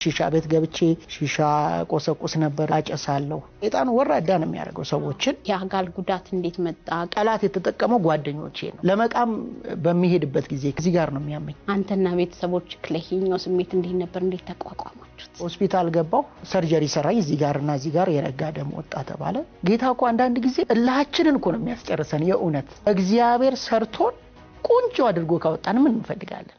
ሺሻ ቤት ገብቼ ሺሻ ቆሰቁስ ነበር፣ አጨሳለሁ። ሴጣኑ ወራዳ ነው የሚያደርገው ሰዎችን። የአካል ጉዳት እንዴት መጣ? ጠላት የተጠቀመው ጓደኞቼ ነው። ለመቃም በሚሄድበት ጊዜ እዚህ ጋር ነው የሚያመኝ። አንተና ቤተሰቦች ለይሄኛው ስሜት እንዴት ነበር? እንዴት ተቋቋማችሁት? ሆስፒታል ገባሁ። ሰርጀሪ ሰራኝ። እዚህ ጋርና እዚህ ጋር የነጋ ደም ወጣ ተባለ። ጌታ እኮ አንዳንድ ጊዜ እላችንን እኮ ነው የሚያስጨርሰን። የእውነት እግዚአብሔር ሰርቶን ቆንጆ አድርጎ ካወጣን ምን እንፈልጋለን?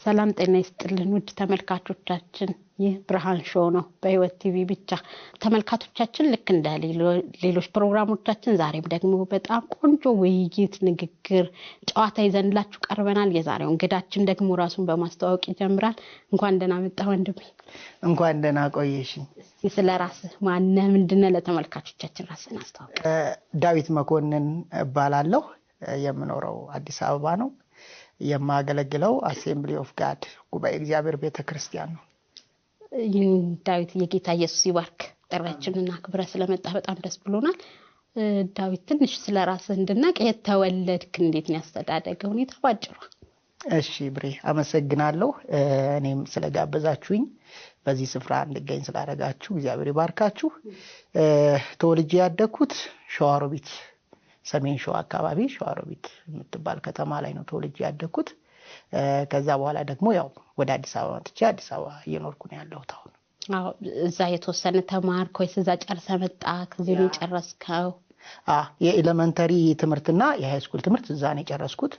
ሰላም ጤና ይስጥልን ውድ ተመልካቾቻችን፣ ይህ ብርሃን ሾው ነው በህይወት ቲቪ ብቻ። ተመልካቾቻችን ልክ እንደ ሌሎች ፕሮግራሞቻችን ዛሬም ደግሞ በጣም ቆንጆ ውይይት፣ ንግግር፣ ጨዋታ ይዘንላችሁ ቀርበናል። የዛሬው እንግዳችን ደግሞ ራሱን በማስተዋወቅ ይጀምራል። እንኳን ደህና መጣ ወንድሜ። እንኳን ደህና ቆየሽ። እስቲ ስለራስህ ማነህ? ምንድነው? ለተመልካቾቻችን ራስህን አስተዋውቅ። ዳዊት መኮንን እባላለሁ። የምኖረው አዲስ አበባ ነው። የማገለግለው አሴምብሊ ኦፍ ጋድ ጉባኤ እግዚአብሔር ቤተክርስቲያን ነው። ዳዊት የጌታ ኢየሱስ ይባርክ። ጥሪያችንን አክብረህ ስለመጣ በጣም ደስ ብሎናል። ዳዊት ትንሽ ስለራስህ እንድናቅ፣ የተወለድክ እንዴት ነው ያስተዳደገ ሁኔታ ባጭሩ? እሺ ብሬ አመሰግናለሁ። እኔም ስለጋበዛችሁኝ በዚህ ስፍራ እንድገኝ ስላደረጋችሁ እግዚአብሔር ይባርካችሁ። ተወልጄ ያደግኩት ሸዋሮቢት ሰሜን ሸዋ አካባቢ ሸዋሮቢት የምትባል ከተማ ላይ ነው ተወልጄ ያደግኩት። ከዛ በኋላ ደግሞ ያው ወደ አዲስ አበባ መጥቼ አዲስ አበባ እየኖርኩ ነው ያለሁት አሁን። አዎ፣ እዛ የተወሰነ ተማርክ ወይስ እዛ ጨርሰህ መጣህ? ከዚህ ነው የጨረስከው? የኤሌመንተሪ ትምህርትና የሃይ ስኩል ትምህርት እዛ ነው የጨረስኩት።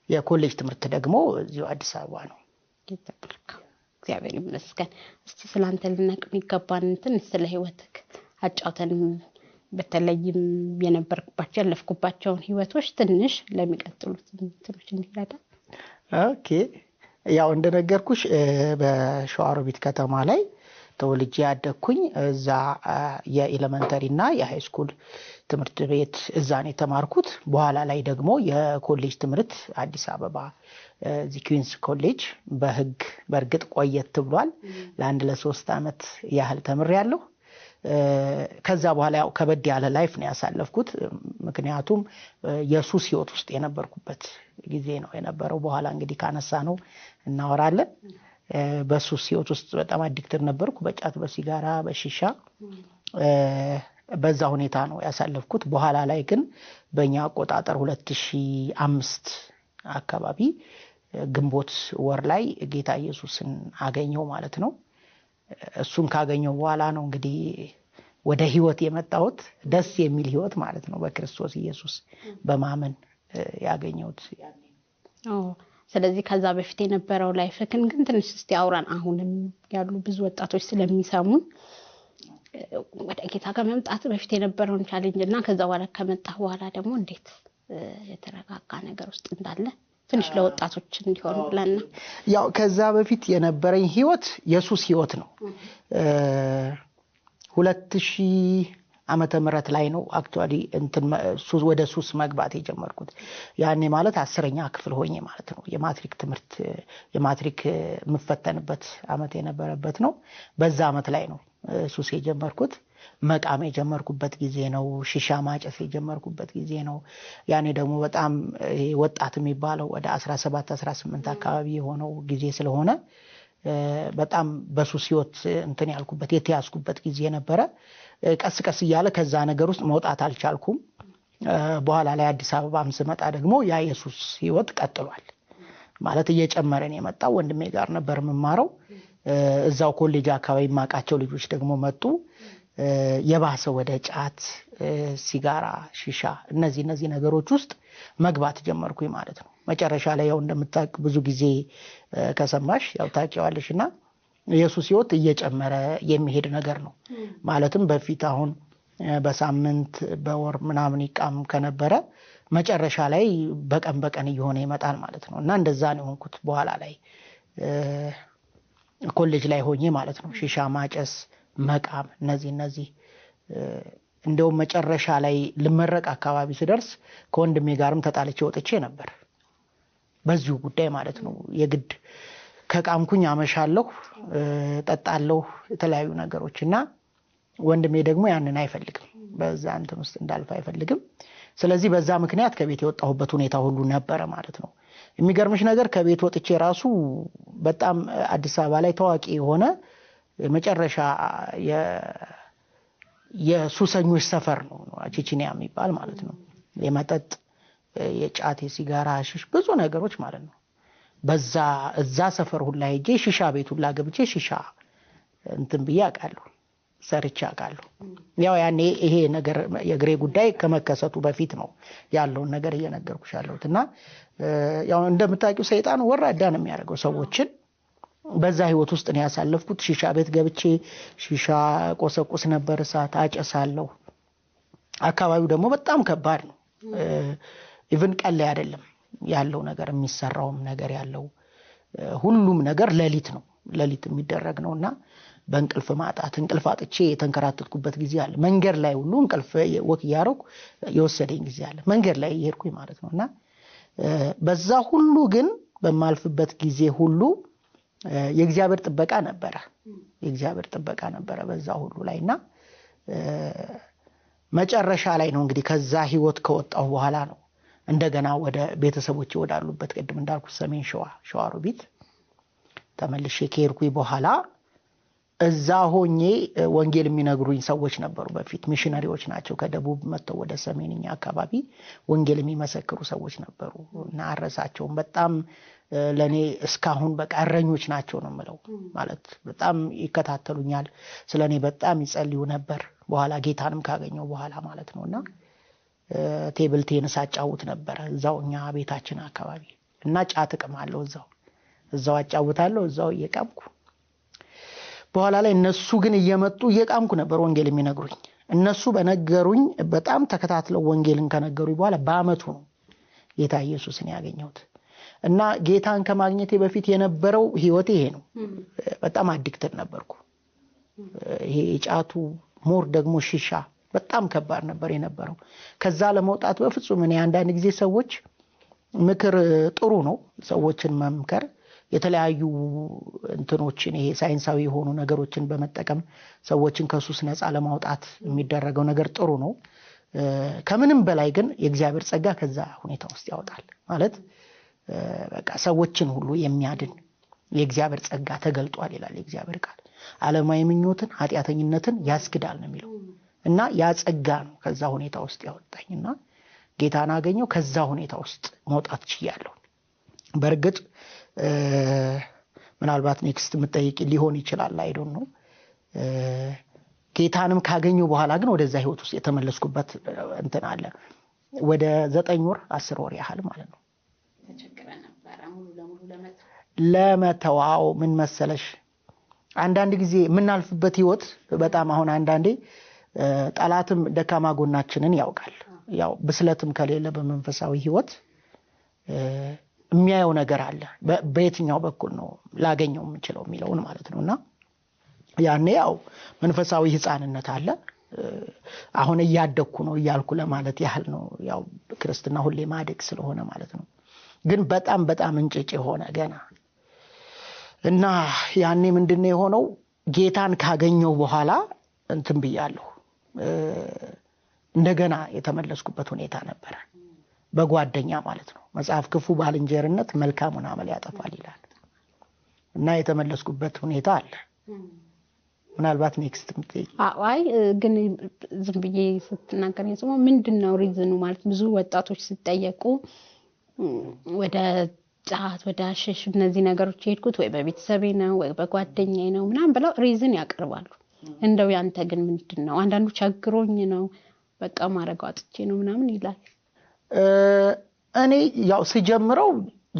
የኮሌጅ ትምህርት ደግሞ እዚሁ አዲስ አበባ ነው። እግዚአብሔር ይመስገን። እስቲ ስላንተ ልናቅ የሚገባን ትንሽ ስለ ህይወትህ አጫውተን። በተለይም የነበርኩባቸው ያለፍኩባቸውን ህይወቶች ትንሽ ለሚቀጥሉት ትንሽ እንዲረዳ። ኦኬ፣ ያው እንደነገርኩሽ በሸዋሮቢት ከተማ ላይ ተወልጄ ያደግኩኝ። እዛ የኤሌመንተሪና የሃይ ስኩል ትምህርት ቤት እዛ ነው የተማርኩት። በኋላ ላይ ደግሞ የኮሌጅ ትምህርት አዲስ አበባ ዚኩዊንስ ኮሌጅ በህግ በእርግጥ ቆየት ብሏል። ለ3 አመት ያህል ተምሬያለሁ። ከዛ በኋላ ያው ከበድ ያለ ላይፍ ነው ያሳለፍኩት። ምክንያቱም የሱስ ህይወት ውስጥ የነበርኩበት ጊዜ ነው የነበረው። በኋላ እንግዲህ ካነሳ ነው እናወራለን። በሱስ ህይወት ውስጥ በጣም አዲክትድ ነበርኩ፣ በጫት፣ በሲጋራ፣ በሺሻ። በዛ ሁኔታ ነው ያሳለፍኩት። በኋላ ላይ ግን በእኛ አቆጣጠር 2005 አካባቢ ግንቦት ወር ላይ ጌታ ኢየሱስን አገኘው ማለት ነው። እሱን ካገኘው በኋላ ነው እንግዲህ ወደ ህይወት የመጣሁት። ደስ የሚል ህይወት ማለት ነው በክርስቶስ ኢየሱስ በማመን ያገኘሁት ያኔ። ስለዚህ ከዛ በፊት የነበረው ላይፍክን ግን ትንሽ እስቲ አውራን። አሁንም ያሉ ብዙ ወጣቶች ስለሚሰሙን ወደ ጌታ ከመምጣት በፊት የነበረውን ቻሌንጅ እና ከዛ በኋላ ከመጣህ በኋላ ደግሞ እንዴት የተረጋጋ ነገር ውስጥ እንዳለ ትንሽ ለወጣቶች እንዲሆን ብለን ነው። ያው ከዛ በፊት የነበረኝ ህይወት የሱስ ህይወት ነው። 2000 ዓመተ ምህረት ላይ ነው አክቹአሊ ወደ ሱስ መግባት የጀመርኩት። ያኔ ማለት 10ኛ ክፍል ሆኜ ማለት ነው። የማትሪክ ትምህርት የማትሪክ የምፈተንበት አመት የነበረበት ነው። በዛ አመት ላይ ነው ሱስ የጀመርኩት። መቃም የጀመርኩበት ጊዜ ነው። ሺሻ ማጨስ የጀመርኩበት ጊዜ ነው። ያኔ ደግሞ በጣም ወጣት የሚባለው ወደ 17 18 አካባቢ የሆነው ጊዜ ስለሆነ በጣም በሱስ ህይወት ያልኩበት የተያዝኩበት ጊዜ ነበረ። ቀስ ቀስ እያለ ከዛ ነገር ውስጥ መውጣት አልቻልኩም። በኋላ ላይ አዲስ አበባም ስመጣ ደግሞ ያ የሱስ ህይወት ቀጥሏል ማለት እየጨመረን የመጣው። ወንድሜ ጋር ነበር የምማረው። እዛው ኮሌጅ አካባቢ ማቃቸው ልጆች ደግሞ መጡ። የባሰ ወደ ጫት፣ ሲጋራ፣ ሺሻ እነዚህ ነገሮች ውስጥ መግባት ጀመርኩኝ ማለት ነው። መጨረሻ ላይ ያው እንደምታውቅ ብዙ ጊዜ ከሰማሽ ያው ታውቂዋለሽና የሱስ ህይወት እየጨመረ የሚሄድ ነገር ነው። ማለትም በፊት አሁን በሳምንት በወር ምናምን ይቃም ከነበረ መጨረሻ ላይ በቀን እየሆነ ይመጣል ማለት ነው። እና እንደዛ ነው የሆንኩት በኋላ ላይ ኮሌጅ ላይ ሆኜ ማለት ነው። ሺሻ ማጨስ፣ መቃም እነዚህ እንደውም መጨረሻ ላይ ልመረቅ አካባቢ ስደርስ ከወንድሜ ጋርም ተጣልቼ ወጥቼ ነበር በዚሁ ጉዳይ ማለት ነው። የግድ ከቃምኩኝ አመሻለሁ፣ ጠጣለሁ የተለያዩ ነገሮችና ወንድሜ ደግሞ ያንን አይፈልግም። በዛ እንትን ውስጥ እንዳልፍ አይፈልግም። ስለዚህ በዛ ምክንያት ከቤት የወጣሁበት ሁኔታ ሁሉ ነበረ ማለት ነው። የሚገርምሽ ነገር ከቤት ወጥቼ ራሱ በጣም አዲስ አበባ ላይ ታዋቂ የሆነ መጨረሻ የሱሰኞች ሰፈር ነው ቼቼንያ የሚባል ማለት ነው። የመጠጥ የጫት የሲጋራ ሽሽ ብዙ ነገሮች ማለት ነው። እዛ ሰፈር ሁላ ሄጄ ሺሻ ቤት ሁላ ገብቼ ሺሻ እንትን ብዬ አውቃለሁ፣ ሰርቼ አውቃለሁ። ያው ያኔ ይሄ ነገር የግሬ ጉዳይ ከመከሰቱ በፊት ነው ያለውን ነገር እየነገርኩሽ ያለሁት። እና ያው እንደምታውቂው ሰይጣን ወራዳ ነው የሚያደርገው ሰዎችን። በዛ ህይወት ውስጥ ነው ያሳለፍኩት። ሺሻ ቤት ገብቼ ሺሻ ቆሰቁስ ነበር፣ እሳት አጨሳለሁ። አካባቢው ደግሞ በጣም ከባድ ነው። ኢቭን ቀን ላይ አይደለም ያለው ነገር፣ የሚሰራውም ነገር ያለው ሁሉም ነገር ሌሊት ነው፣ ሌሊት የሚደረግ ነውና በእንቅልፍ ማጣት እንቅልፍ አጥቼ የተንከራተትኩበት ጊዜ አለ። መንገድ ላይ ሁሉ እንቅልፍ ወክ ያረኩ የወሰደኝ ጊዜ አለ፣ መንገድ ላይ እየሄድኩኝ ማለት ነውና በዛ ሁሉ ግን በማልፍበት ጊዜ ሁሉ የእግዚአብሔር ጥበቃ ነበረ፣ የእግዚአብሔር ጥበቃ ነበረ በዛ ሁሉ ላይና መጨረሻ ላይ ነው እንግዲህ ከዛ ህይወት ከወጣሁ በኋላ ነው እንደገና ወደ ቤተሰቦቼ ወዳሉበት ቅድም እንዳልኩት ሰሜን ሸዋሮቢት ተመልሼ ከሄድኩኝ በኋላ እዛ ሆኜ ወንጌል የሚነግሩኝ ሰዎች ነበሩ። በፊት ሚሽነሪዎች ናቸው፣ ከደቡብ መጥተው ወደ ሰሜንኛ አካባቢ ወንጌል የሚመሰክሩ ሰዎች ነበሩ እና አረሳቸውም። በጣም ለኔ እስካሁን በቃ እረኞች ናቸው ነው የምለው። ማለት በጣም ይከታተሉኛል፣ ስለኔ በጣም ይጸልዩ ነበር። በኋላ ጌታንም ካገኘው በኋላ ማለት ነውና ቴብል ቴኒስ አጫውት ነበር እዛው እኛ ቤታችን አካባቢ እና ጫት እቅማለሁ እዛው አጫውታለሁ እዛው እየቃምኩ። በኋላ ላይ እነሱ ግን እየመጡ እየቃምኩ ነበር ወንጌል የሚነግሩኝ። እነሱ በነገሩኝ በጣም ተከታትለው ወንጌልን ከነገሩኝ በኋላ በአመቱ ነው ጌታ ኢየሱስን ያገኘሁት። እና ጌታን ከማግኘቴ በፊት የነበረው ህይወቴ ይሄ ነው። በጣም አዲክትድ ነበርኩ። ይሄ ጫቱ ሞር ደግሞ ሺሻ በጣም ከባድ ነበር የነበረው። ከዛ ለመውጣት በፍጹም እኔ አንዳንድ ጊዜ ሰዎች ምክር ጥሩ ነው፣ ሰዎችን መምከር፣ የተለያዩ እንትኖችን ይሄ ሳይንሳዊ የሆኑ ነገሮችን በመጠቀም ሰዎችን ከሱስ ነፃ ለማውጣት የሚደረገው ነገር ጥሩ ነው። ከምንም በላይ ግን የእግዚአብሔር ጸጋ ከዛ ሁኔታ ውስጥ ያወጣል። ማለት በቃ ሰዎችን ሁሉ የሚያድን የእግዚአብሔር ጸጋ ተገልጧል ይላል የእግዚአብሔር ቃል። ዓለማዊ ምኞትን ኃጢአተኝነትን ያስክዳል ነው የሚለው። እና ያ ጸጋ ነው ከዛ ሁኔታ ውስጥ ያወጣኝና ጌታን አገኘው። ከዛ ሁኔታ ውስጥ መውጣት ችያለሁ። በርግጥ ምናልባት ኔክስት የምትጠይቂ ሊሆን ይችላል፣ አይ ዶንት ኖ። ጌታንም ካገኘው በኋላ ግን ወደዛ ህይወት ውስጥ የተመለስኩበት እንትን አለ። ወደ 9 ወር 10 ወር ያህል ማለት ነው ተቸግረ ነበር ሙሉ ለሙሉ ለመተዋው። ምን መሰለሽ አንዳንድ ጊዜ የምናልፍበት ህይወት በጣም አሁን አንዳንዴ ጠላትም ደካማ ጎናችንን ያውቃል። ያው ብስለትም ከሌለ በመንፈሳዊ ህይወት የሚያየው ነገር አለ። በየትኛው በኩል ነው ላገኘው የምችለው የሚለውን ማለት ነውና ያኔ ያው መንፈሳዊ ህፃንነት አለ። አሁን እያደኩ ነው እያልኩ ለማለት ያህል ነው። ያው ክርስትና ሁሌ ማደግ ስለሆነ ማለት ነው። ግን በጣም እንጭጭ ሆነ ገና እና ያኔ ምንድነው የሆነው? ጌታን ካገኘው በኋላ እንትን ብያለሁ። እንደገና የተመለስኩበት ሁኔታ ነበር፣ በጓደኛ ማለት ነው። መጽሐፍ ክፉ ባልንጀርነት መልካሙን አመል ያጠፋል ይላል እና የተመለስኩበት ሁኔታ አለ። ምናልባት ኔክስት ምትይ አይ ግን ዝም ብዬ ስትናገር የሰማው ምንድነው ሪዝኑ ማለት ብዙ ወጣቶች ሲጠየቁ ወደ ጫት ወደ አሽሽ እነዚህ ነገሮች የሄድኩት ወይ በቤተሰቤ ነው ወይ በጓደኛዬ ነው ምናምን ብለው ሪዝን ያቀርባሉ። እንደው ያንተ ግን ምንድነው? አንዳንዱ ቸግሮኝ ነው በቃ ማረጋው አጥቼ ነው ምናምን ይላል። እኔ ያው ሲጀምረው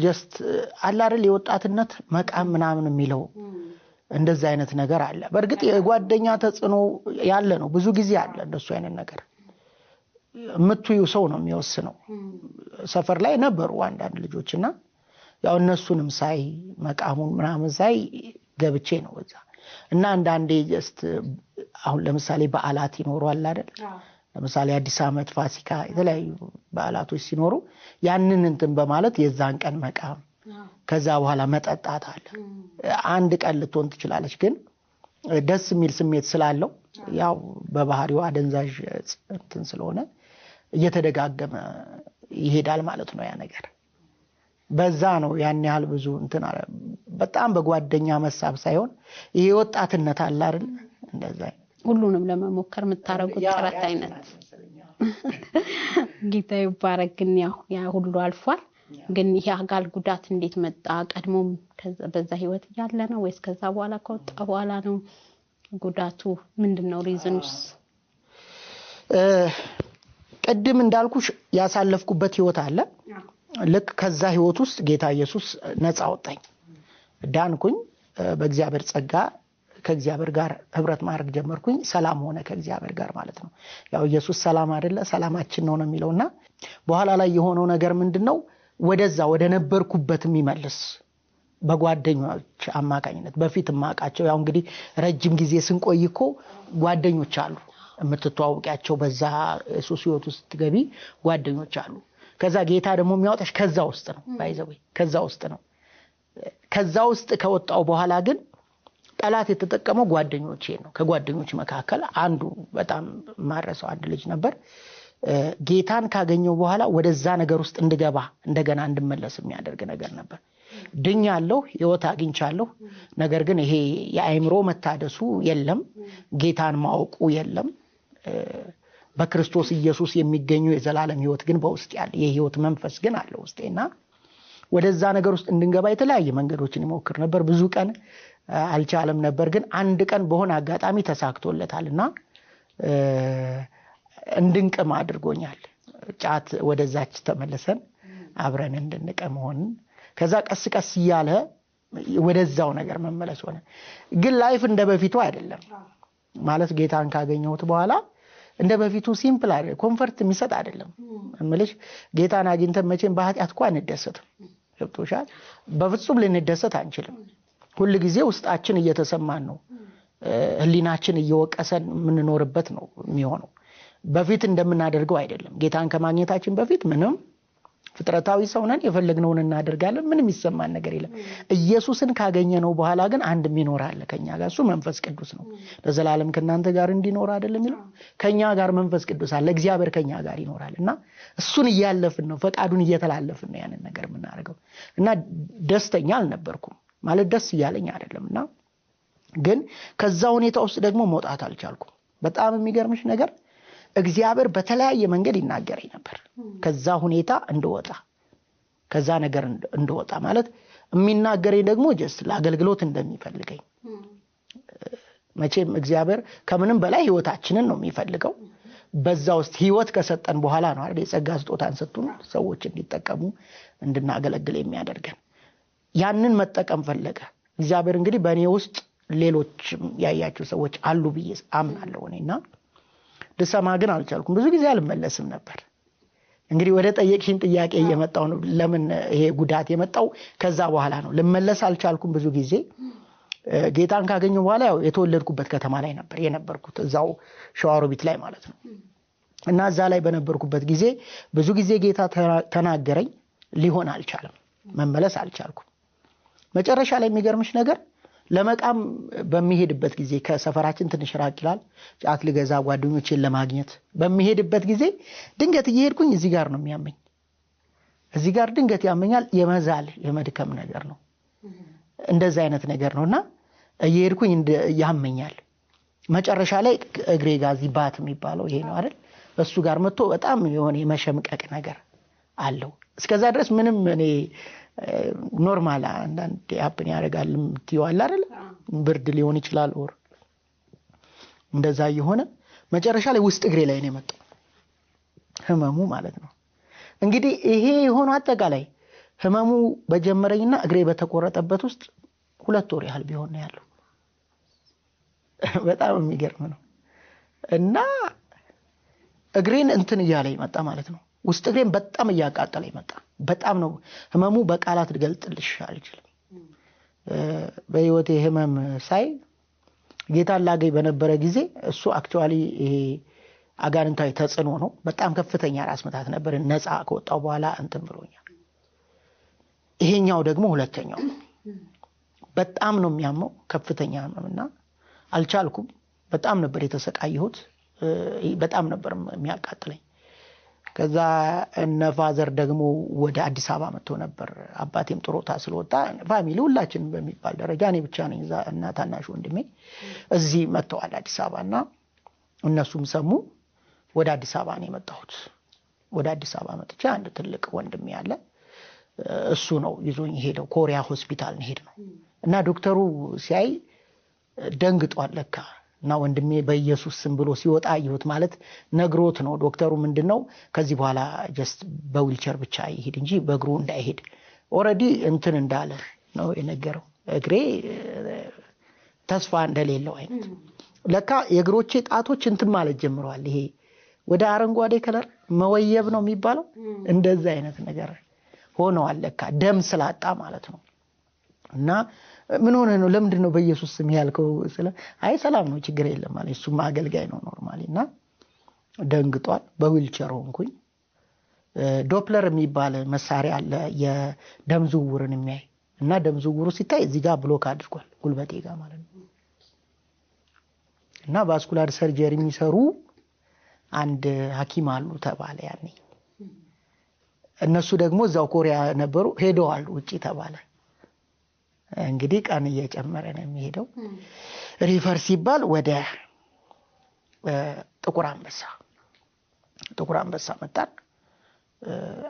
ጀስት አለ አይደል የወጣትነት መቃም ምናምን የሚለው እንደዛ አይነት ነገር አለ። በርግጥ የጓደኛ ተጽዕኖ ያለ ነው፣ ብዙ ጊዜ አለ እንደሱ አይነት ነገር። ምትዩ ሰው ነው የሚወስነው። ሰፈር ላይ ነበሩ አንዳንድ ልጆችና ያው እነሱንም ሳይ መቃሙን ምናምን ሳይ ገብቼ ነው ወዛ እና አንዳንዴ ጀስት አሁን ለምሳሌ በዓላት ይኖራል አይደል? ለምሳሌ አዲስ ዓመት፣ ፋሲካ፣ የተለያዩ በዓላቶች ሲኖሩ ያንን እንትን በማለት የዛን ቀን መቃም፣ ከዛ በኋላ መጠጣት አለ። አንድ ቀን ልትሆን ትችላለች፣ ግን ደስ የሚል ስሜት ስላለው ያው በባህሪው አደንዛዥ እንትን ስለሆነ እየተደጋገመ ይሄዳል ማለት ነው ያ ነገር። በዛ ነው ያን ያህል ብዙ እንትን አለ። በጣም በጓደኛ መሳብ ሳይሆን ይሄ ወጣትነት አለ አይደል? እንደዛ ሁሉንም ለመሞከር የምታረጉት ጥረት አይነት። ጌታ ይባረክ። ግን ያ ሁሉ አልፏል። ግን ይሄ አካል ጉዳት እንዴት መጣ? ቀድሞም በዛ ህይወት እያለ ነው ወይስ ከዛ በኋላ ከወጣ በኋላ ነው ጉዳቱ? ምንድነው ሪዝንስ? ቅድም እንዳልኩሽ ያሳለፍኩበት ህይወት አለ። ልክ ከዛ ህይወት ውስጥ ጌታ ኢየሱስ ነፃ አወጣኝ፣ ዳንኩኝ። በእግዚአብሔር ጸጋ ከእግዚአብሔር ጋር ህብረት ማድረግ ጀመርኩኝ። ሰላም ሆነ ከእግዚአብሔር ጋር ማለት ነው። ያው ኢየሱስ ሰላም አይደለ? ሰላማችን ነው የሚለውና በኋላ ላይ የሆነው ነገር ምንድነው? ወደዛ ወደ ነበርኩበት የሚመልስ በጓደኞች አማካኝነት በፊት ማቃቸው ያው እንግዲህ ረጅም ጊዜ ስንቆይኮ ጓደኞች አሉ የምትተዋወቂያቸው። በዛ ሱስ ህይወት ውስጥ ትገቢ ጓደኞች አሉ። ከዛ ጌታ ደግሞ የሚያወጣሽ ከዛ ውስጥ ነው። ባይዘው ከዛ ውስጥ ነው። ከዛ ውስጥ ከወጣው በኋላ ግን ጠላት የተጠቀመው ጓደኞቼ ነው። ከጓደኞች መካከል አንዱ በጣም ማረሰው አንድ ልጅ ነበር። ጌታን ካገኘው በኋላ ወደዛ ነገር ውስጥ እንድገባ እንደገና እንድመለስ የሚያደርግ ነገር ነበር። ድኛለሁ፣ ህይወት አግኝቻለሁ። ነገር ግን ይሄ የአእምሮ መታደሱ የለም፣ ጌታን ማወቁ የለም። በክርስቶስ ኢየሱስ የሚገኘው የዘላለም ህይወት ግን በውስጥ ያለ የህይወት መንፈስ ግን አለ ውስጤና ወደዛ ነገር ውስጥ እንድንገባ የተለያየ መንገዶችን ይሞክር ነበር። ብዙ ቀን አልቻለም ነበር። ግን አንድ ቀን በሆነ አጋጣሚ ተሳክቶለታልና እንድንቀም አድርጎኛል። ጫት ወደዛች ተመለሰን አብረን እንድንቀም ሆን። ከዛ ቀስ ቀስ ይያለ ወደዛው ነገር መመለስ ሆነ። ግን ላይፍ እንደበፊቱ አይደለም ማለት ጌታን ካገኘሁት በኋላ እንደበፊቱ ሲምፕል አይደለም፣ ኮምፎርት የሚሰጥ አይደለም። እምልሽ ጌታን አግኝተን መቼም በኃጢአት እንኳን እንደሰት ገብቶሻል። በፍጹም ልንደሰት አንችልም። ሁሉ ጊዜ ውስጣችን እየተሰማን ነው፣ ህሊናችን እየወቀሰን የምንኖርበት ነው የሚሆነው። በፊት እንደምናደርገው አይደለም። ጌታን ከማግኘታችን በፊት ምንም ፍጥረታዊ ሰው ነን፣ የፈለግነውን እናደርጋለን፣ ምንም ይሰማን ነገር የለም። ኢየሱስን ካገኘነው በኋላ ግን አንድ የሚኖር አለ ከኛ ጋር፣ እሱ መንፈስ ቅዱስ ነው። ለዘላለም ከናንተ ጋር እንዲኖር አይደለም የሚለው፣ ከኛ ጋር መንፈስ ቅዱስ አለ፣ እግዚአብሔር ከኛ ጋር ይኖራልና እሱን እያለፍን ነው፣ ፈቃዱን እየተላለፍን ነው ያንን ነገር የምናደርገው። እና ደስተኛ አልነበርኩም ማለት ደስ እያለኝ አይደለምና፣ ግን ከዛ ሁኔታ ውስጥ ደግሞ መውጣት አልቻልኩም። በጣም የሚገርምሽ ነገር እግዚአብሔር በተለያየ መንገድ ይናገረኝ ነበር ከዛ ሁኔታ እንደወጣ፣ ከዛ ነገር እንደወጣ ማለት የሚናገረኝ ደግሞ ጀስት ለአገልግሎት እንደሚፈልገኝ። መቼም እግዚአብሔር ከምንም በላይ ህይወታችንን ነው የሚፈልገው። በዛ ውስጥ ህይወት ከሰጠን በኋላ ነው አይደል የጸጋ ስጦታን ሰጥቶን ሰዎች እንዲጠቀሙ እንድናገለግል የሚያደርገን። ያንን መጠቀም ፈለገ እግዚአብሔር። እንግዲህ በእኔ ውስጥ ሌሎች ያያችሁ ሰዎች አሉ ብዬ አምናለሁ እኔና ልሰማ ግን አልቻልኩም። ብዙ ጊዜ አልመለስም ነበር። እንግዲህ ወደ ጠየቅሽኝ ጥያቄ እየመጣው ነው። ለምን ይሄ ጉዳት የመጣው ከዛ በኋላ ነው። ልመለስ አልቻልኩም ብዙ ጊዜ። ጌታን ካገኘሁ በኋላ ያው የተወለድኩበት ከተማ ላይ ነበር የነበርኩት፣ እዛው ሸዋሮቢት ላይ ማለት ነው። እና እዛ ላይ በነበርኩበት ጊዜ ብዙ ጊዜ ጌታ ተናገረኝ፣ ሊሆን አልቻለም፣ መመለስ አልቻልኩም። መጨረሻ ላይ የሚገርምሽ ነገር ለመቃም በሚሄድበት ጊዜ ከሰፈራችን ትንሽ ራቅ ይላል፣ ጫት ልገዛ ጓደኞቼን ለማግኘት በሚሄድበት ጊዜ ድንገት እየሄድኩኝ እዚህ ጋር ነው የሚያመኝ። እዚህ ጋር ድንገት ያመኛል። የመዛል የመድከም ነገር ነው፣ እንደዛ አይነት ነገር ነውና እየሄድኩኝ ያመኛል። መጨረሻ ላይ እግሬ ጋር ዚባት የሚባለው ይሄ ነው አይደል፣ እሱ ጋር መጥቶ በጣም የሆነ የመሸምቀቅ ነገር አለው። እስከዛ ድረስ ምንም እኔ ኖርማል አንዳንድ ያፕን ያደርጋል ትይዋል አይደል፣ ብርድ ሊሆን ይችላል ኦር እንደዛ የሆነ መጨረሻ ላይ ውስጥ እግሬ ላይ ነው የመጣው ህመሙ ማለት ነው። እንግዲህ ይሄ የሆነ አጠቃላይ ህመሙ በጀመረኝና እግሬ በተቆረጠበት ውስጥ 2 ወር ያህል ቢሆን ነው ያለው። በጣም የሚገርም ነው። እና እግሬን እንትን እያለ ይመጣ ማለት ነው። ውስጥ እግሬን በጣም እያቃጠለ ይመጣ። በጣም ነው ህመሙ፣ በቃላት ልገልጽልሽ አልችልም። በህይወቴ ህመም ሳይ ጌታን ላገኝ በነበረ ጊዜ እሱ አክቹአሊ ይሄ አጋንንታዊ ተጽዕኖ ነው። በጣም ከፍተኛ ራስ ምታት ነበር። ነፃ ከወጣው በኋላ እንትን ብሎኛል። ይሄኛው ደግሞ ሁለተኛው በጣም ነው የሚያመው፣ ከፍተኛ ህመምና አልቻልኩም። በጣም ነበር የተሰቃየሁት። በጣም ነበር የሚያቃጥለኝ። ከዛ እነ ፋዘር ደግሞ ወደ አዲስ አበባ መጥቶ ነበር። አባቴም ጥሮታ ስለወጣ ፋሚሊ ሁላችንም በሚባል ደረጃ እኔ ብቻ ነኝ እዛ እና ታናሽ ወንድሜ እዚህ መጥተዋል አዲስ አበባና እነሱም ሰሙ። ወደ አዲስ አበባ ነው የመጣሁት። ወደ አዲስ አበባ መጥቼ አንድ ትልቅ ወንድሜ ያለ እሱ ነው ይዞኝ ሄደው ኮሪያ ሆስፒታል ሄድ ነው እና ዶክተሩ ሲያይ ደንግጧል ለካ እና ወንድሜ በኢየሱስ ስም ብሎ ሲወጣ አየሁት። ማለት ነግሮት ነው ዶክተሩ ምንድነው ከዚህ በኋላ ጀስት በዊልቸር ብቻ ይሄድ እንጂ በእግሩ እንዳይሄድ ኦሬዲ እንትን እንዳለ ነው የነገረው። እግሬ ተስፋ እንደሌለው አይነት ለካ የእግሮቼ ጣቶች እንትን ማለት ጀምረዋል። ይሄ ወደ አረንጓዴ ከለር መወየብ ነው የሚባለው እንደዛ አይነት ነገር ሆነዋል ለካ ደም ስላጣ ማለት ነው። እና ምን ሆነ ነው ለምንድን ነው በኢየሱስ ስም ያልከው ስለ አይ ሰላም ነው ችግር የለም ማለት እሱም አገልጋይ ነው ኖርማሊ። እና ደንግጧል። በዊልቸር ሆንኩኝ። ዶፕለር የሚባል መሳሪያ አለ የደም ዝውውርን የሚያይ እና ደም ዝውውሩ ሲታይ እዚህ ጋር ብሎክ አድርጓል ጉልበቴ ጋር ማለት ነው። እና ቫስኩላር ሰርጀሪ የሚሰሩ አንድ ሐኪም አሉ ተባለ ያኔ። እነሱ ደግሞ እዛው ኮሪያ ነበሩ ሄደዋል ውጪ ተባለ። እንግዲህ ቀን እየጨመረ ነው የሚሄደው። ሪፈር ሲባል ወደ ጥቁር አንበሳ መጣን።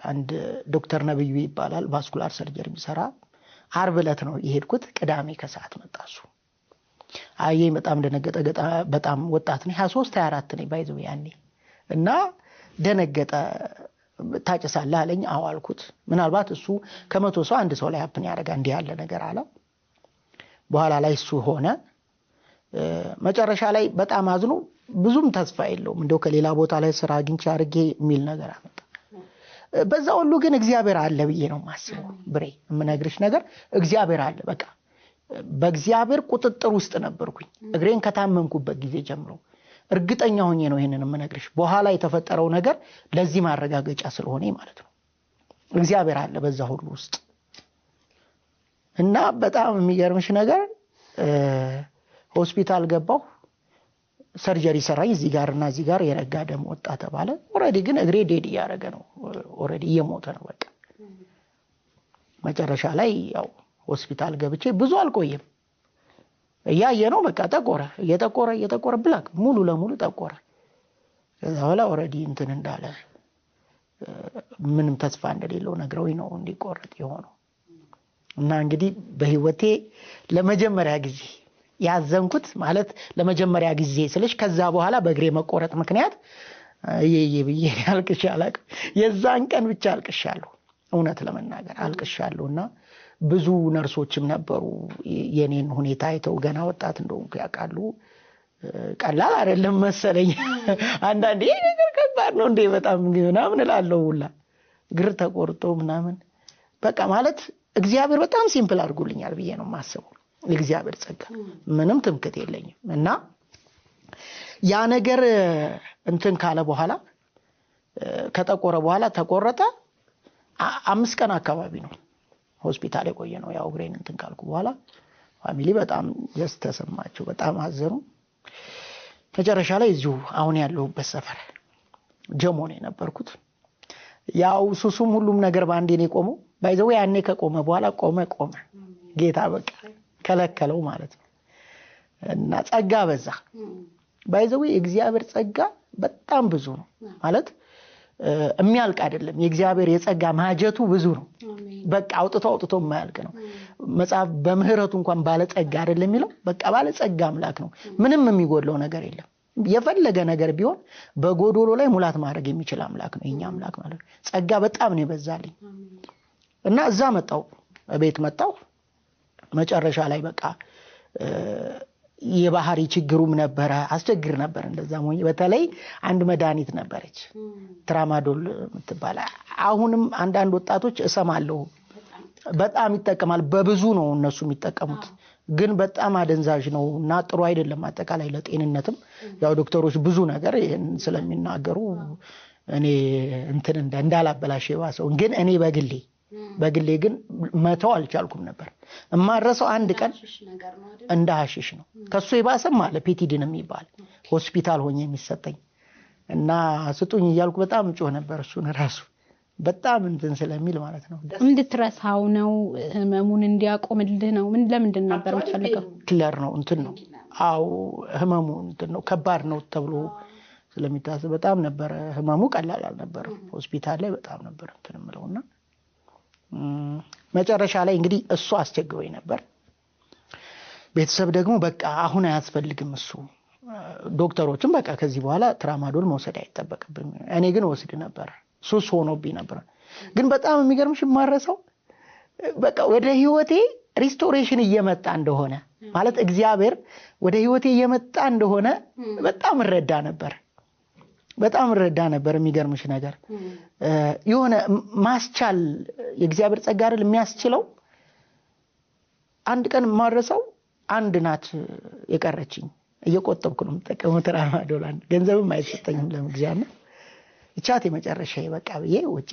አንድ ዶክተር ነብዩ ይባላል ቫስኩላር ሰርጀሪ የሚሰራ። ዓርብ ዕለት ነው የሄድኩት። ቅዳሜ ከሰዓት መጣሱ። አዬ በጣም ደነገጠ። በጣም ወጣት ነኝ 23 24 ነኝ ባይዘው ያኔ። እና ደነገጠ። ታጨሳለህ አለኝ። አዎ አልኩት። ምናልባት እሱ ከመቶ ሰው አንድ ሰው ላይ ሀፕን ያደርጋ እንዲህ ያለ ነገር አለ። በኋላ ላይ እሱ ሆነ። መጨረሻ ላይ በጣም አዝኖ ብዙም ተስፋ የለውም እንደው ከሌላ ቦታ ላይ ስራ አግኝቼ አድርጌ የሚል ነገር አመጣ። በዛ ሁሉ ግን እግዚአብሔር አለ ብዬ ነው የማስበው። ብሬ የምነግርሽ ነገር እግዚአብሔር አለ። በቃ በእግዚአብሔር ቁጥጥር ውስጥ ነበርኩኝ እግሬን ከታመምኩበት ጊዜ ጀምሮ። እርግጠኛ ሆኜ ነው ይሄንን የምነግርሽ። በኋላ የተፈጠረው ነገር ለዚህ ማረጋገጫ ስለሆነ ማለት ነው። እግዚአብሔር አለ በዛ ሁሉ ውስጥ። እና በጣም የሚገርምሽ ነገር ሆስፒታል ገባሁ። ሰርጀሪ ሰራኝ። እዚህ ጋርና እዚህ ጋር የረጋ ደም ወጣ ተባለ። ኦሬዲ ግን እግሬ ዴድ እያደረገ ነው። ኦሬዲ እየሞተ ነው በቃ። መጨረሻ ላይ ያው ሆስፒታል ገብቼ ብዙ አልቆየም። ያየ ነው በቃ ጠቆረ። እየጠቆረ ብላክ ሙሉ ለሙሉ ጠቆረ። ከዛ በኋላ ኦሬዲ እንትን እንዳለ ምንም ተስፋ እንደሌለው ነግረውኝ ነው እንዲቆረጥ የሆነው። እና እንግዲህ በህይወቴ ለመጀመሪያ ጊዜ ያዘንኩት ማለት ለመጀመሪያ ጊዜ ስለሽ ከዛ በኋላ በእግሬ መቆረጥ ምክንያት ይብዬ አልቅሻለሁ። የዛን ቀን ብቻ አልቅሻለሁ። እውነት ለመናገር አልቅሻለሁና ብዙ ነርሶችም ነበሩ የኔን ሁኔታ አይተው ገና ወጣት እንደሆንኩ ያውቃሉ። ቀላል አይደለም መሰለኝ። አንዳንዴ ነገር ከባድ ነው እንዴ በጣም ምናምን እላለሁ ሁላ እግር ተቆርጦ ምናምን በቃ ማለት እግዚአብሔር በጣም ሲምፕል አድርጎልኛል ብዬ ነው የማስበው። እግዚአብሔር ጸጋ ምንም ትምክት የለኝም። እና ያ ነገር እንትን ካለ በኋላ ከጠቆረ በኋላ ተቆረጠ። 5 ቀን አካባቢ ነው ሆስፒታል የቆየ ነው። ያው እግሬን እንትን ካልኩ በኋላ ፋሚሊ በጣም ተሰማቸው፣ በጣም አዘኑ። መጨረሻ ላይ እዚሁ አሁን ያለሁበት ሰፈር ጀሞ ነው የነበርኩት። ያው ሱሱም ሁሉም ነገር ባንዴ ነው የቆመው። ባይዘው ያኔ ከቆመ በኋላ ቆመ ጌታ በቃ ከለከለው ማለት ነው። እና ጸጋ በዛ። ባይዘው የእግዚአብሔር ጸጋ በጣም ብዙ ነው ማለት የሚያልቅ አይደለም። የእግዚአብሔር የጸጋ ማጀቱ ብዙ ነው። በቃ አውጥቶ የማያልቅ ነው። መጽሐፍ በምህረቱ እንኳን ባለጸጋ አይደለም የሚለው በቃ ባለጸጋ አምላክ ነው። ምንም የሚጎድለው ነገር የለም። የፈለገ ነገር ቢሆን በጎዶሎ ላይ ሙላት ማድረግ የሚችል አምላክ ነው የኛ አምላክ ማለት ነው። ጸጋ በጣም ነው የበዛልኝ። እና እዛ ቤት መጣሁ። መጨረሻ ላይ በቃ የባህሪ ችግሩም ነበረ፣ አስቸግር ነበር። እንደዛም ሆኜ በተለይ አንድ መድኃኒት ነበረች ትራማዶል የምትባል። አሁንም አንዳንድ ወጣቶች እሰማለሁ በጣም ይጠቀማል። በብዙ ነው እነሱ የሚጠቀሙት፣ ግን በጣም አደንዛዥ ነው እና ጥሩ አይደለም አጠቃላይ ለጤንነትም። ያው ዶክተሮች ብዙ ነገር ስለሚናገሩ እኔ እንትን እንዳላበላሽ የባሰው ግን እኔ በግሌ ግን መተው አልቻልኩም ነበር። እማረሰው አንድ ቀን እንደ ሐሺሽ ነው። ከሱ የባሰም አለ ፔቲዲን የሚባል ሆስፒታል ሆኜ የሚሰጠኝ እና ስጡኝ እያልኩ በጣም ጮህ ነበር። እሱን ራሱ በጣም እንትን ስለሚል ማለት ነው። እንድትረሳው ነው ህመሙን እንዲያቆምልህ ነው? ለምንድን ነበር የምትፈልገው? ክለር ነው እንትን ነው። አዎ ህመሙ እንትን ነው ከባድ ነው ተብሎ ስለሚታሰብ በጣም ነበር ህመሙ። ቀላል አልነበረም። ሆስፒታል ላይ በጣም ነበር እንትን የምለውና መጨረሻ ላይ እንግዲህ እሱ አስቸግሮኝ ነበር። ቤተሰብ ደግሞ በቃ አሁን አያስፈልግም እሱ ዶክተሮችም በቃ ከዚህ በኋላ ትራማዶል መውሰድ አይጠበቅብኝ። እኔ ግን ወስድ ነበር። ሱስ ሆኖብኝ ነበር። ግን በጣም የሚገርምሽ የማረሰው በቃ ወደ ህይወቴ ሪስቶሬሽን እየመጣ እንደሆነ ማለት እግዚአብሔር ወደ ህይወቴ እየመጣ እንደሆነ በጣም እረዳ ነበር። የሚገርምሽ ነገር የሆነ ማስቻል የእግዚአብሔር ጸጋ አይደል የሚያስችለው። አንድ ቀን ማረሰው አንድ ናት የቀረችኝ። እየቆጠብኩ ነው የምጠቀመው ትራማዶል። ገንዘብም አይሰጠኝም ለመግዛት ነው። እቻት የመጨረሻ በቃ ብዬ ወጪ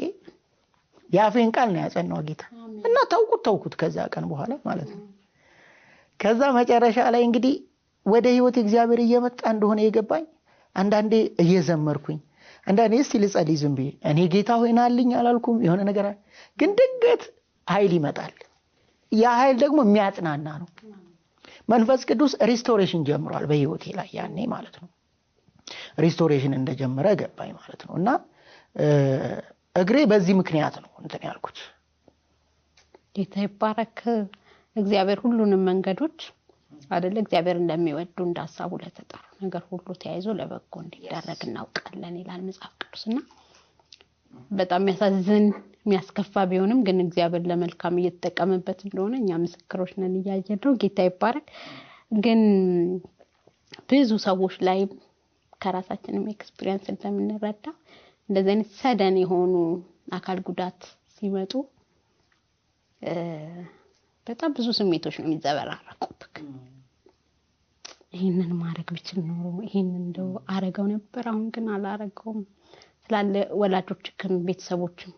ያፌን ቃል ነው ያጸናው ጌታ እና ተውኩት ከዛ ቀን በኋላ ማለት ነው። ከዛ መጨረሻ ላይ እንግዲህ ወደ ህይወት እግዚአብሔር እየመጣ እንደሆነ የገባኝ አንዳንዴ እየዘመርኩኝ አንዳንዴ እስቲ ልጸልይ ዝም ብዬ እኔ ጌታ ሆይ ናልኝ አላልኩም የሆነ ነገር ግን ድንገት ኃይል ይመጣል። ያ ኃይል ደግሞ የሚያጽናና ነው። መንፈስ ቅዱስ ሪስቶሬሽን ጀምሯል በህይወቴ ላይ ያኔ ማለት ነው። ሪስቶሬሽን እንደጀመረ ገባኝ ማለት ነው። እና እግሬ በዚህ ምክንያት ነው እንትን ያልኩት። ጌታ ይባረክ። እግዚአብሔር ሁሉንም መንገዶች አይደለ እግዚአብሔር እንደሚወዱ እንዳሳቡ ለተጠሩ ነገር ሁሉ ተያይዞ ለበጎ እንዲደረግ እናውቃለን ይላል መጽሐፍ ቅዱስና በጣም የሚያሳዝን የሚያስከፋ ቢሆንም ግን እግዚአብሔር ለመልካም እየተጠቀመበት እንደሆነ እኛ ምስክሮች ነን እያየን ነው። ጌታ ይባረክ። ግን ብዙ ሰዎች ላይ ከራሳችንም ኤክስፒሪየንስ እንደምንረዳ እንደዚህ አይነት ሰደን የሆኑ አካል ጉዳት ሲመጡ በጣም ብዙ ስሜቶች ነው የሚዘበራረቁት። ይሄንን ማድረግ ብችል ኖሮ ይሄንን እንደው አረጋው ነበር አሁን ግን አላረጋውም ስላለ ወላጆችም ቤተሰቦችም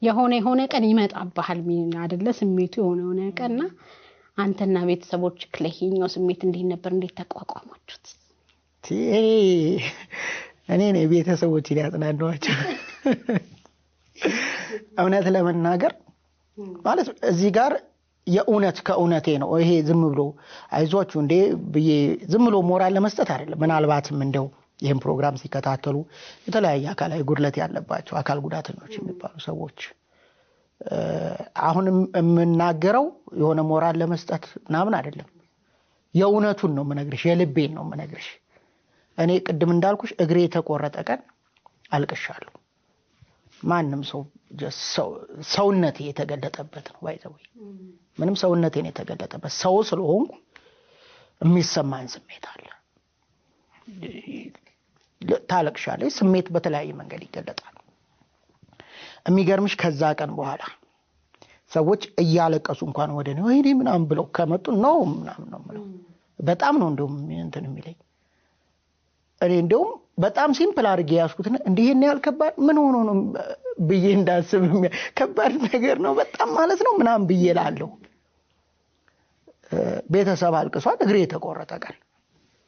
የሆነ ቀን ይመጣብሃል አይደለ ስሜቱ የሆነ ቀንና አንተና ቤተሰቦች ለሄኛው ስሜት እንዴት ተቋቋማችሁት? እኔ ቤተሰቦችን ያጽናናዋቸው እውነት ለመናገር ማለት እዚህ ጋር የእውነት ከእውነቴ ነው። ይሄ ዝም ብሎ አይዟችሁ እንዴ ብዬ ዝም ብሎ ሞራል ለመስጠት አይደለም። ምናልባትም እንደው ይሄን ፕሮግራም ሲከታተሉ የተለያየ አካላዊ ጉድለት ያለባቸው አካል ጉዳተኞች የሚባሉ ሰዎች አሁን የምናገረው የሆነ ሞራል ለመስጠት ምናምን አይደለም። የእውነቱን ነው የምነግርሽ፣ የልቤን ነው የምነግርሽ። እኔ ቅድም እንዳልኩሽ እግሬ የተቆረጠ ቀን አልቅሻለሁ። ማንም ሰውነቴ የተገለጠበት ነው ባይዘው ምንም ሰውነቴን የተገለጠበት ሰው ስለሆንኩ የሚሰማን ስሜት አለ። ታለቅሻለሽ። ስሜት በተለያየ መንገድ ይገለጣል። የሚገርምሽ ከዛ ቀን በኋላ ሰዎች እያለቀሱ እንኳን ወደኔ ወይኔ ምናምን ብለው ከመጡ ነው ምናምን ነው ማለት በጣም ነው እንደውም እንትን የሚለኝ። እኔ እንደውም በጣም ሲምፕል አድርጌ ያስኩትና እንዲህን ያልከባድ ምን ሆኖ ነው ብዬ እንዳስብ ከባድ ነገር ነው በጣም ማለት ነው ምናምን ብዬ እላለሁ። ቤተሰብ አልቅሷል። እግሬ የተቆረጠ ቀን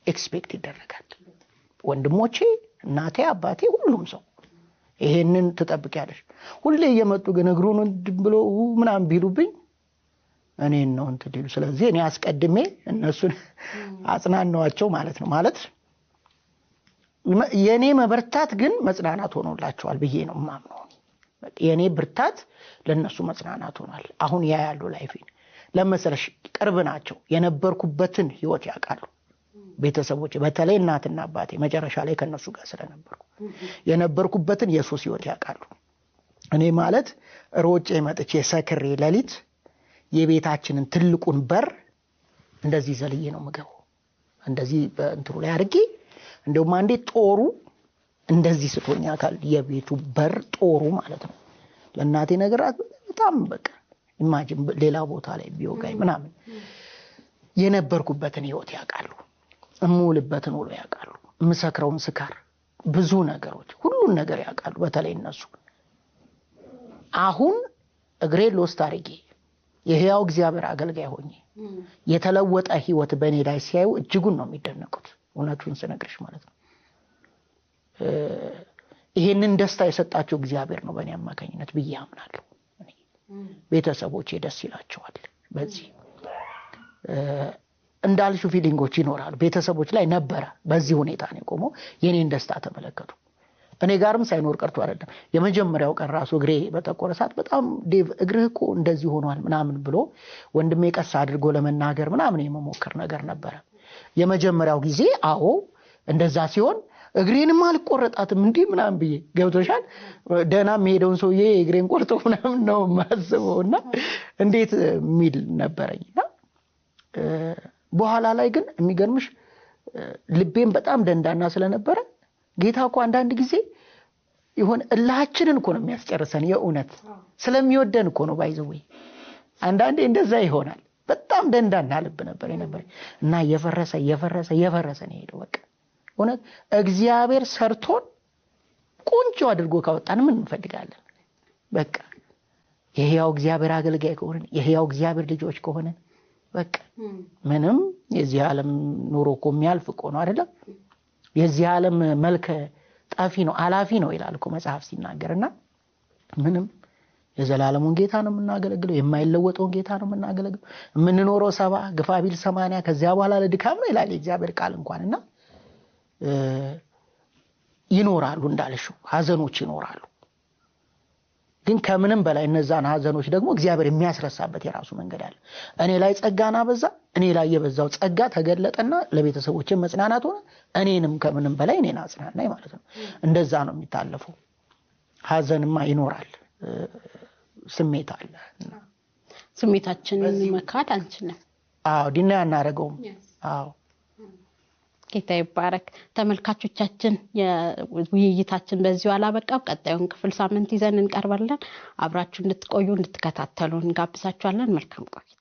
ኤክስፔክት ይደረጋል። ወንድሞቼ፣ እናቴ፣ አባቴ፣ ሁሉም ሰው ይሄንን ትጠብቂያለሽ። ሁሌ እየመጡ ግን እግሩን ብሎ ምናምን ቢሉብኝ እኔን ነው እንትን ሊሉ። ስለዚህ እኔ አስቀድሜ እነሱን አጽናናዋቸው ማለት ነው። ማለት የኔ መበርታት ግን መጽናናት ሆኖላቸዋል ብዬ ነው የማምነው። የኔ ብርታት ለነሱ መጽናናት ሆኗል። አሁን ያያሉ ላይፌን ለመሰለሽ ቅርብ ናቸው። የነበርኩበትን ህይወት ያውቃሉ ቤተሰቦች፣ በተለይ እናትና አባቴ መጨረሻ ላይ ከነሱ ጋር ስለነበርኩ የነበርኩበትን የሱስ ህይወት ያውቃሉ። እኔ ማለት ሮጬ መጥቼ ሰክሬ ሌሊት የቤታችንን ትልቁን በር እንደዚህ ዘልዬ ነው የምገባው። እንደዚህ በእንትሩ ላይ አድርጌ እንደውም አንዴ ጦሩ እንደዚህ ስቶኛ አካል የቤቱ በር ጦሩ ማለት ነው። ለእናቴ ነገራት በጣም በቃ ኢማጂን ሌላ ቦታ ላይ ቢወጋይ ምናምን የነበርኩበትን ህይወት ያውቃሉ። እሙልበትን ውሎ ያውቃሉ። ምሰክረውን ስካር ብዙ ነገሮች ሁሉን ነገር ያውቃሉ። በተለይ እነሱ አሁን እግሬ ሎስት አድርጌ የሕያው እግዚአብሔር አገልጋይ ሆኜ የተለወጠ ህይወት በእኔ ላይ ሲያዩ እጅጉን ነው የሚደነቁት። እውነቱን ስነግርሽ ማለት ነው። ይሄንን ደስታ የሰጣቸው እግዚአብሔር ነው በእኔ አማካኝነት ብዬ አምናለሁ። ቤተሰቦቼ ደስ ይላቸዋል በዚህ እንዳልሽው ፊሊንጎች ይኖራሉ ቤተሰቦች ላይ ነበረ። በዚህ ሁኔታ ነው የቆመው። የኔን ደስታ ተመለከቱ። እኔ ጋርም ሳይኖር ቀርቶ አይደለም። የመጀመሪያው ቀን ራሱ እግሬ በጠቆረ ሰዓት በጣም ዴቭ እግርህ እኮ እንደዚህ ሆኗል ምናምን ብሎ ወንድሜ ቀስ አድርጎ ለመናገር ምናምን የመሞከር ነገር ነበረ የመጀመሪያው ጊዜ። አዎ እንደዛ ሲሆን እግሬንም አልቆረጣትም እንዴ ምናምን ብዬ ገብቶሻል። ደህና የሚሄደውን ሰውዬ እግሬን ቆርጦ ምናምን ነው ማስበውና እንዴት ሚል ነበረኝና በኋላ ላይ ግን የሚገርምሽ ልቤም በጣም ደንዳና ስለነበረ ጌታ እኮ አንዳንድ ጊዜ ይሆን እላችንን እኮ ነው የሚያስጨርሰን። የእውነት ስለሚወደን እኮ ነው ባይዘው። አንዳንዴ እንደዛ ይሆናል። በጣም ደንዳና ልብ ነበር እና የፈረሰ ነው ሄደው። በቃ እውነት እግዚአብሔር ሰርቶን ቆንጆ አድርጎ ካወጣን ምን እንፈልጋለን? በቃ የሕያው እግዚአብሔር አገልጋይ ከሆነን የሕያው እግዚአብሔር ልጆች ከሆነን በቃ ምንም የዚህ ዓለም ኑሮ እኮ የሚያልፍ እኮ ነው አይደለም? የዚህ ዓለም መልከ ጣፊ ነው አላፊ ነው ይላል እኮ መጽሐፍ ሲናገርና ምንም የዘላለሙን ጌታ ነው የምናገለግለው። የማይለወጠውን ጌታ ነው የምናገለግለው። የምንኖረው 70 ግፋ ቢል 80 ከዚያ በኋላ ለድካም ነው ይላል የእግዚአብሔር ቃል እንኳንና ይኖራሉ እንዳልሽው ሐዘኖች ይኖራሉ። ግን ከምንም በላይ እነዛን ሐዘኖች ደግሞ እግዚአብሔር የሚያስረሳበት የራሱ መንገድ አለ። እኔ ላይ ጸጋና በዛ እኔ ላይ የበዛው ጸጋ ተገለጠና ለቤተሰቦቼ መጽናናት ሆነ። እኔንም ከምንም በላይ እኔን አጽናናኝ ማለት ነው። እንደዛ ነው የሚታለፈው። ሐዘንማ ይኖራል። ስሜት አለ። ስሜታችንን መካድ አንችልም። አዎ ዲና ያናረገውም። አዎ ጌታ ይባረክ። ተመልካቾቻችን የውይይታችን በዚሁ አላበቃም። ቀጣዩን ክፍል ሳምንት ይዘን እንቀርባለን። አብራችሁ እንድትቆዩ እንድትከታተሉ እንጋብዛችኋለን። መልካም ቆይታ።